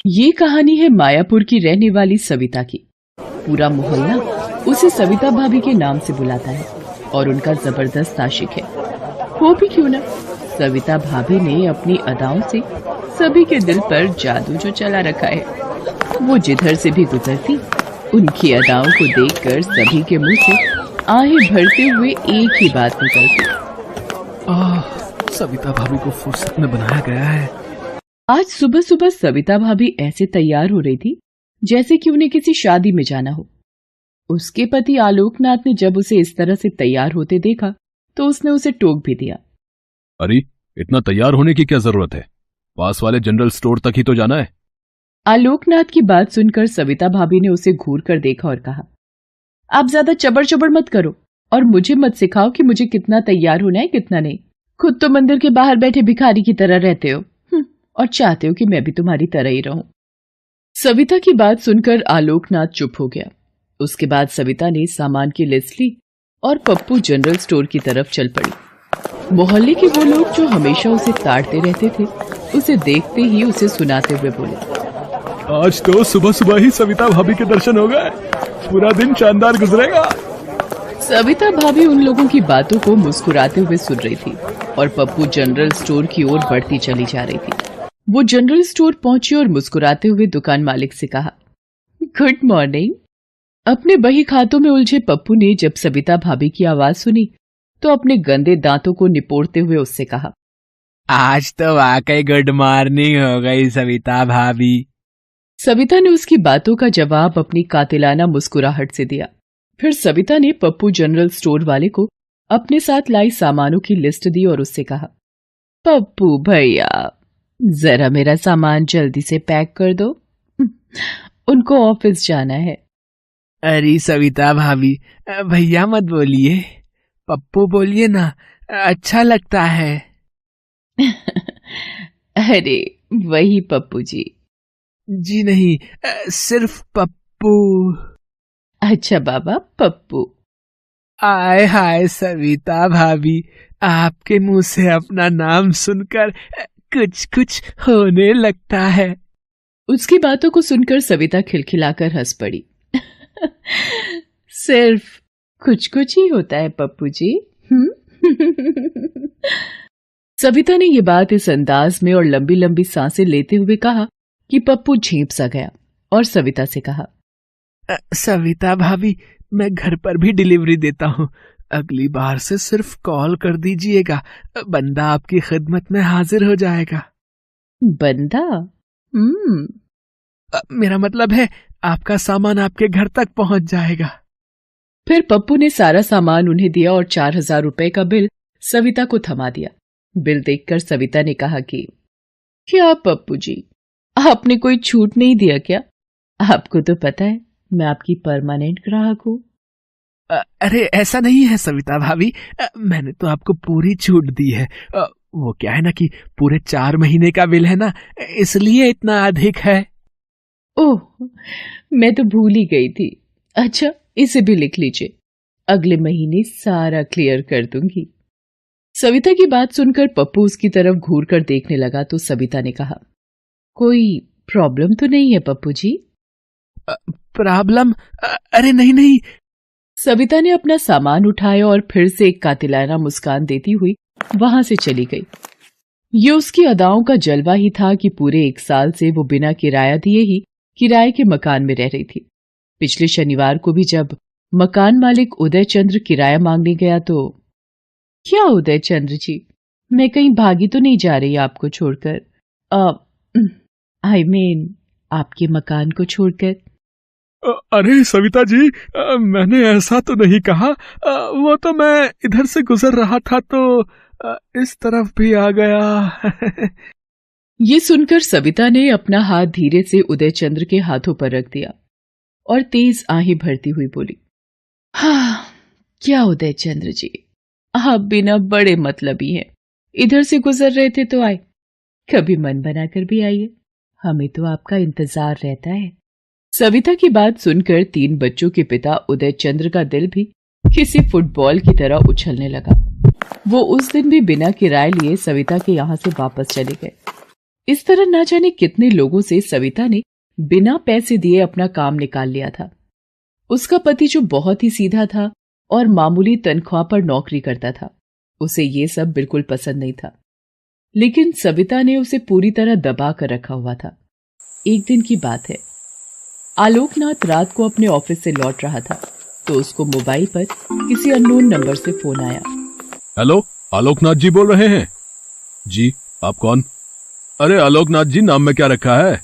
ये कहानी है मायापुर की रहने वाली सविता की। पूरा मोहल्ला उसे सविता भाभी के नाम से बुलाता है और उनका जबरदस्त आशिक है। वो भी क्यों ना, सविता भाभी ने अपनी अदाओं से सभी के दिल पर जादू जो चला रखा है। वो जिधर से भी गुजरती, उनकी अदाओं को देखकर सभी के मुंह से आहें भरते हुए एक ही बात निकलती, सविता भाभी को फुर्सत में बनाया गया है। आज सुबह सुबह सविता भाभी ऐसे तैयार हो रही थी जैसे कि उन्हें किसी शादी में जाना हो। उसके पति आलोकनाथ ने जब उसे इस तरह से तैयार होते देखा तो उसने उसे टोक भी दिया। अरे इतना तैयार होने की क्या जरूरत है, पास वाले जनरल स्टोर तक ही तो जाना है। आलोकनाथ की बात सुनकर सविता भाभी ने उसे घूर कर देखा और कहा, आप ज्यादा चबड़ चबड़ मत करो और मुझे मत सिखाओ कि मुझे कितना तैयार होना है कितना नहीं। खुद तो मंदिर के बाहर बैठे भिखारी की तरह रहते हो और चाहते हो कि मैं भी तुम्हारी तरह ही रहूं। सविता की बात सुनकर आलोकनाथ चुप हो गया। उसके बाद सविता ने सामान की लिस्ट ली और पप्पू जनरल स्टोर की तरफ चल पड़ी। मोहल्ले के वो लोग जो हमेशा उसे ताड़ते रहते थे, उसे देखते ही उसे सुनाते हुए बोले, आज तो सुबह सुबह ही सविता भाभी के दर्शन हो गए, पूरा दिन शानदार गुजरेगा। सविता भाभी उन लोगों की बातों को मुस्कुराते हुए सुन रही थी और पप्पू जनरल स्टोर की ओर बढ़ती चली जा रही थी। वो जनरल स्टोर पहुंची और मुस्कुराते हुए दुकान मालिक से कहा, गुड मॉर्निंग। अपने बही खातों में उलझे पप्पू ने जब सविता भाभी की आवाज सुनी तो अपने गंदे दांतों को निपोड़ते हुए उससे कहा, आज तो वाकई गुड मॉर्निंग हो गई सविता भाभी। सविता ने उसकी बातों का जवाब अपनी कातिलाना मुस्कुराहट से दिया। फिर सविता ने पप्पू जनरल स्टोर वाले को अपने साथ लाई सामानों की लिस्ट दी और उससे कहा, पप्पू भैया जरा मेरा सामान जल्दी से पैक कर दो, उनको ऑफिस जाना है। अरे सविता भाभी भैया मत बोलिए, पप्पू बोलिए ना, अच्छा लगता है। अरे वही पप्पू जी। जी नहीं, सिर्फ पप्पू। अच्छा बाबा पप्पू। आय हाय सविता भाभी, आपके मुंह से अपना नाम सुनकर कुछ कुछ होने लगता है। उसकी बातों को सुनकर सविता खिलखिलाकर हंस पड़ी। सिर्फ कुछ कुछ ही होता है पप्पू जी। सविता ने ये बात इस अंदाज में और लंबी लंबी सांसें लेते हुए कहा कि पप्पू झेंप सा गया और सविता से कहा, सविता भाभी मैं घर पर भी डिलीवरी देता हूँ, अगली बार से सिर्फ कॉल कर दीजिएगा, बंदा आपकी खिदमत में हाजिर हो जाएगा। बंदा? मेरा मतलब है आपका सामान आपके घर तक पहुंच जाएगा। फिर पप्पू ने सारा सामान उन्हें दिया और 4000 रुपए का बिल सविता को थमा दिया। बिल देखकर सविता ने कहा कि क्या पप्पू जी, आपने कोई छूट नहीं दिया क्या? आपको तो पता है मैं आपकी परमानेंट ग्राहक हूँ। अरे ऐसा नहीं है सविता भाभी, मैंने तो आपको पूरी छूट दी है। वो क्या है ना कि पूरे 4 महीने का बिल है ना, इसलिए इतना अधिक है। ओह, मैं तो भूल ही गई थी। अच्छा इसे भी लिख लीजिए, अगले महीने सारा क्लियर कर दूंगी। सविता की बात सुनकर पप्पू उसकी तरफ घूर कर देखने लगा तो सविता ने कहा, कोई प्रॉब्लम तो नहीं है पप्पू जी? प्रॉब्लम? अरे नहीं नहीं। सविता ने अपना सामान उठाया और फिर से एक कातिलाना मुस्कान देती हुई वहां से चली गई। ये उसकी अदाओं का जलवा ही था कि पूरे 1 साल से वो बिना किराया दिए ही किराए के मकान में रह रही थी। पिछले शनिवार को भी जब मकान मालिक उदय चंद्र किराया मांगने गया तो, क्या उदय चंद्र जी, मैं कहीं भागी तो नहीं जा रही आपको छोड़कर? आई मीन आपके मकान को छोड़कर। अरे सविता जी, मैंने ऐसा तो नहीं कहा, वो तो मैं इधर से गुजर रहा था तो इस तरफ भी आ गया। ये सुनकर सविता ने अपना हाथ धीरे से उदय चंद्र के हाथों पर रख दिया और तेज आहें भरती हुई बोली, हाँ क्या उदय चंद्र जी, आप बिना बड़े मतलबी हैं, इधर से गुजर रहे थे तो आए, कभी मन बनाकर भी आइए, हमें तो आपका इंतजार रहता है। सविता की बात सुनकर 3 बच्चों के पिता उदय चंद्र का दिल भी किसी फुटबॉल की तरह उछलने लगा। वो उस दिन भी बिना किराए लिए सविता के यहाँ से वापस चले गए इस तरह ना जाने कितने लोगों से सविता ने बिना पैसे दिए अपना काम निकाल लिया था। उसका पति जो बहुत ही सीधा था और मामूली तनख्वाह पर नौकरी करता था, उसे ये सब बिल्कुल पसंद नहीं था, लेकिन सविता ने उसे पूरी तरह दबा कर रखा हुआ था। एक दिन की बात है, आलोकनाथ रात को अपने ऑफिस से लौट रहा था तो उसको मोबाइल पर किसी अननोन नंबर से फोन आया। हेलो, आलोकनाथ जी बोल रहे हैं? जी, आप कौन? अरे आलोकनाथ जी, नाम में क्या रखा है?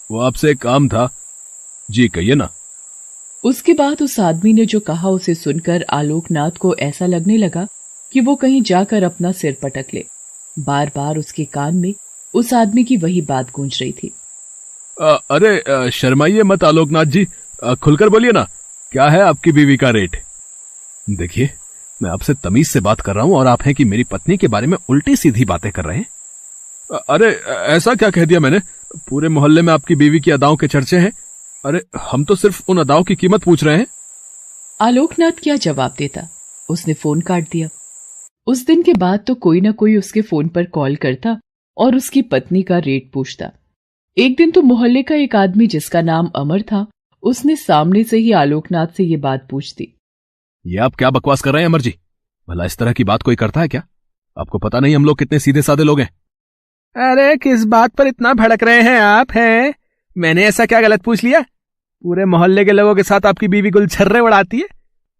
वो आपसे एक काम था। जी कहिए ना। उसके बाद उस आदमी ने जो कहा उसे सुनकर आलोकनाथ को ऐसा लगने लगा कि वो कहीं जाकर अपना सिर पटक ले। बार बार उसके कान में उस आदमी की वही बात गूंज रही थी। अरे शर्माइए मत आलोकनाथ जी, खुलकर बोलिए ना, क्या है आपकी बीवी का रेट? देखिए, मैं आपसे तमीज से बात कर रहा हूं और आप हैं कि मेरी पत्नी के बारे में उल्टी सीधी बातें कर रहे हैं। अरे ऐसा क्या कह दिया मैंने? पूरे मोहल्ले में आपकी बीवी की अदाओं के चर्चे हैं। अरे हम तो सिर्फ उन अदाओं की कीमत पूछ रहे हैं। आलोकनाथ क्या जवाब देता, उसने फोन काट दिया। उस दिन के बाद तो कोई ना कोई उसके फोन पर कॉल करता और उसकी पत्नी का रेट पूछता। एक दिन तो मोहल्ले का एक आदमी जिसका नाम अमर था, उसने सामने से ही आलोकनाथ से ये बात पूछ दी। ये आप क्या बकवास कर रहे हैं अमर जी? भला इस तरह की बात कोई करता है क्या? आपको पता नहीं हम लोग कितने सीधे साधे लोग हैं? अरे किस बात पर इतना भड़क रहे हैं आप? हैं, मैंने ऐसा क्या गलत पूछ लिया? पूरे मोहल्ले के लोगों के साथ आपकी बीवी गुलछर्रे उड़ाती है,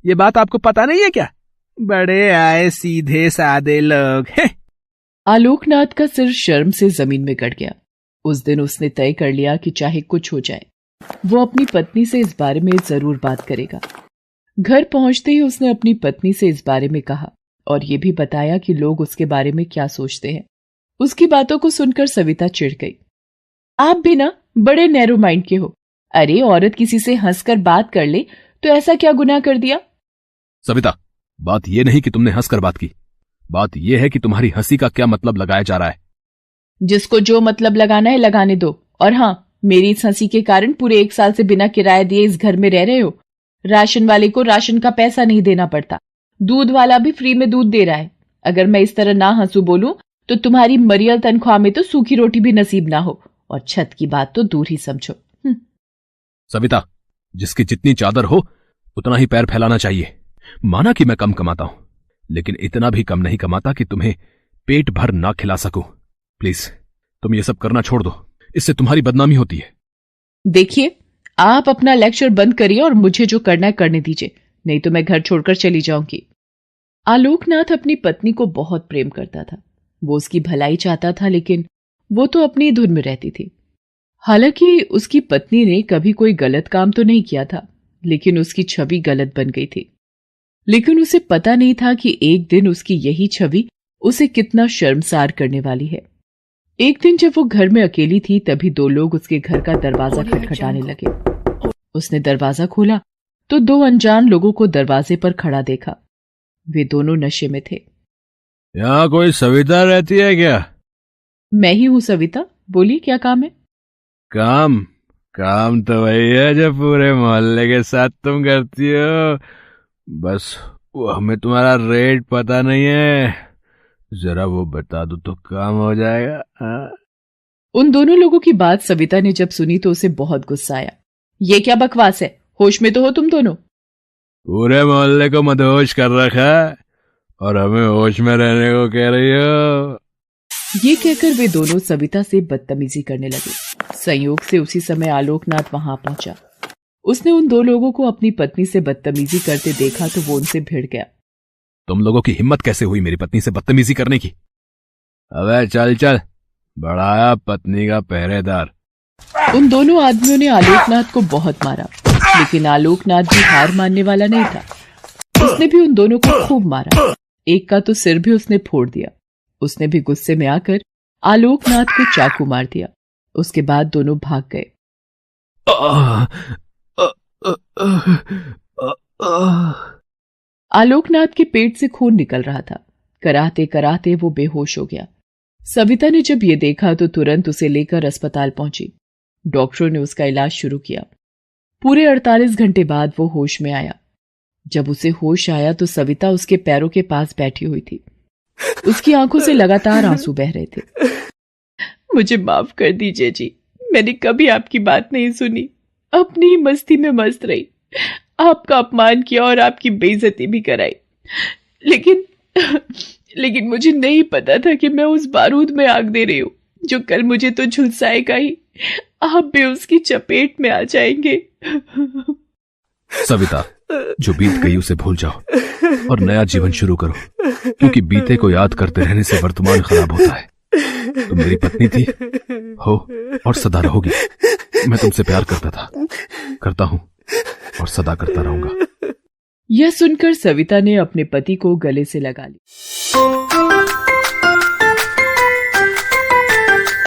ये बात आपको पता नहीं है क्या? बड़े आए सीधे साधे लोग हैं। आलोकनाथ का सिर शर्म से जमीन में गड़ गया। उस दिन उसने तय कर लिया कि चाहे कुछ हो जाए, वो अपनी पत्नी से इस बारे में जरूर बात करेगा। घर पहुंचते ही उसने अपनी पत्नी से इस बारे में कहा और ये भी बताया कि लोग उसके बारे में क्या सोचते हैं। उसकी बातों को सुनकर सविता चिढ़ गई। आप भी ना बड़े नैरो माइंड के हो। अरे औरत किसी से हंसकर बात कर ले तो ऐसा क्या गुनाह कर दिया? सविता, बात यह नहीं कि तुमने हंसकर बात की, बात यह है कि तुम्हारी हंसी का क्या मतलब लगाया जा रहा है। जिसको जो मतलब लगाना है लगाने दो। और हाँ, मेरी इस हंसी के कारण पूरे 1 साल से बिना किराया दिए इस घर में रह रहे हो। राशन वाले को राशन का पैसा नहीं देना पड़ता, दूध वाला भी फ्री में दूध दे रहा है। अगर मैं इस तरह ना हंसू बोलूं तो तुम्हारी मरियल तनख्वाह में तो सूखी रोटी भी नसीब ना हो, और छत की बात तो दूर ही समझो। सविता, जिसकी जितनी चादर हो उतना ही पैर फैलाना चाहिए। माना कि मैं कम कमाता हूं, लेकिन इतना भी कम नहीं कमाता कि तुम्हें पेट भर ना खिला सकूं। प्लीज तुम ये सब करना छोड़ दो, इससे तुम्हारी बदनामी होती है। देखिए, आप अपना लेक्चर बंद करिए और मुझे जो करना है करने दीजिए, नहीं तो मैं घर छोड़कर चली जाऊंगी। आलोकनाथ अपनी पत्नी को बहुत प्रेम करता था। वो उसकी भलाई चाहता था, लेकिन वो तो अपनी धुन में रहती थी। हालांकि उसकी पत्नी ने कभी कोई गलत काम तो नहीं किया था, लेकिन उसकी छवि गलत बन गई थी। लेकिन उसे पता नहीं था कि एक दिन उसकी यही छवि उसे कितना शर्मसार करने वाली है। एक दिन जब वो घर में अकेली थी, तभी 2 लोग उसके घर का दरवाजा खटखटाने लगे। उसने दरवाजा खोला तो 2 अनजान लोगों को दरवाजे पर खड़ा देखा। वे दोनों नशे में थे। यहाँ कोई सविता रहती है क्या? मैं ही हूं सविता, बोलिए क्या काम है? काम तो वही है जो पूरे मोहल्ले के साथ तुम करती हो, बस वो हमें तुम्हारा रेट पता नहीं है। जरा वो बता दो तो काम हो जाएगा। हाँ? उन दोनों लोगों की बात सविता ने जब सुनी तो उसे बहुत गुस्सा आया। ये क्या बकवास है? होश में तो हो तुम दोनों? पूरे मोहल्ले को मदहोश कर रखा है और हमें होश में रहने को कह रही हो। ये कहकर वे दोनों सविता से बदतमीजी करने लगे। संयोग से उसी समय आलोकनाथ वहां पहुंचा। उसने उन 2 लोगों को अपनी पत्नी से बदतमीजी करते देखा तो वो उनसे भिड़ गया। तुम लोगों की हिम्मत कैसे हुई मेरी पत्नी से बदतमीजी करने की? अबे चल चल, बढ़ाया पत्नी का पहरेदार। उन दोनों आदमियों ने आलोकनाथ को बहुत मारा, लेकिन आलोकनाथ भी हार मानने वाला नहीं था। उसने भी उन दोनों को खूब मारा। एक का तो सिर भी उसने फोड़ दिया। उसने भी गुस्से में आकर आलोकनाथ को चाकू मार दिया। उसके बाद दोनों भाग गए। आलोकनाथ के पेट से खून निकल रहा था। कराहते कराहते वो बेहोश हो गया। सविता ने जब ये देखा तो तुरंत उसे लेकर अस्पताल पहुंची। डॉक्टरों ने उसका इलाज शुरू किया। पूरे 48 घंटे बाद वो होश में आया। जब उसे होश आया तो सविता उसके पैरों के पास बैठी हुई थी। उसकी आंखों से लगातार आंसू बह रहे थे। मुझे माफ कर दीजिए जी, मैंने कभी आपकी बात नहीं सुनी, अपनी ही मस्ती में मस्त रही, आपका अपमान किया और आपकी बेइज्जती भी कराई। लेकिन मुझे नहीं पता था कि मैं उस बारूद में आग दे रही हूँ जो कल मुझे तो झुलसाएगा ही, आप भी उसकी चपेट में आ जाएंगे। सविता, जो बीत गई उसे भूल जाओ और नया जीवन शुरू करो, क्योंकि बीते को याद करते रहने से वर्तमान खराब होता है। तुम मेरी पत्नी थी, हो और सदा रहोगी। मैं तुमसे प्यार करता था, करता हूं और सदा करता रहूंगा। यह सुनकर सविता ने अपने पति को गले से लगा लिया।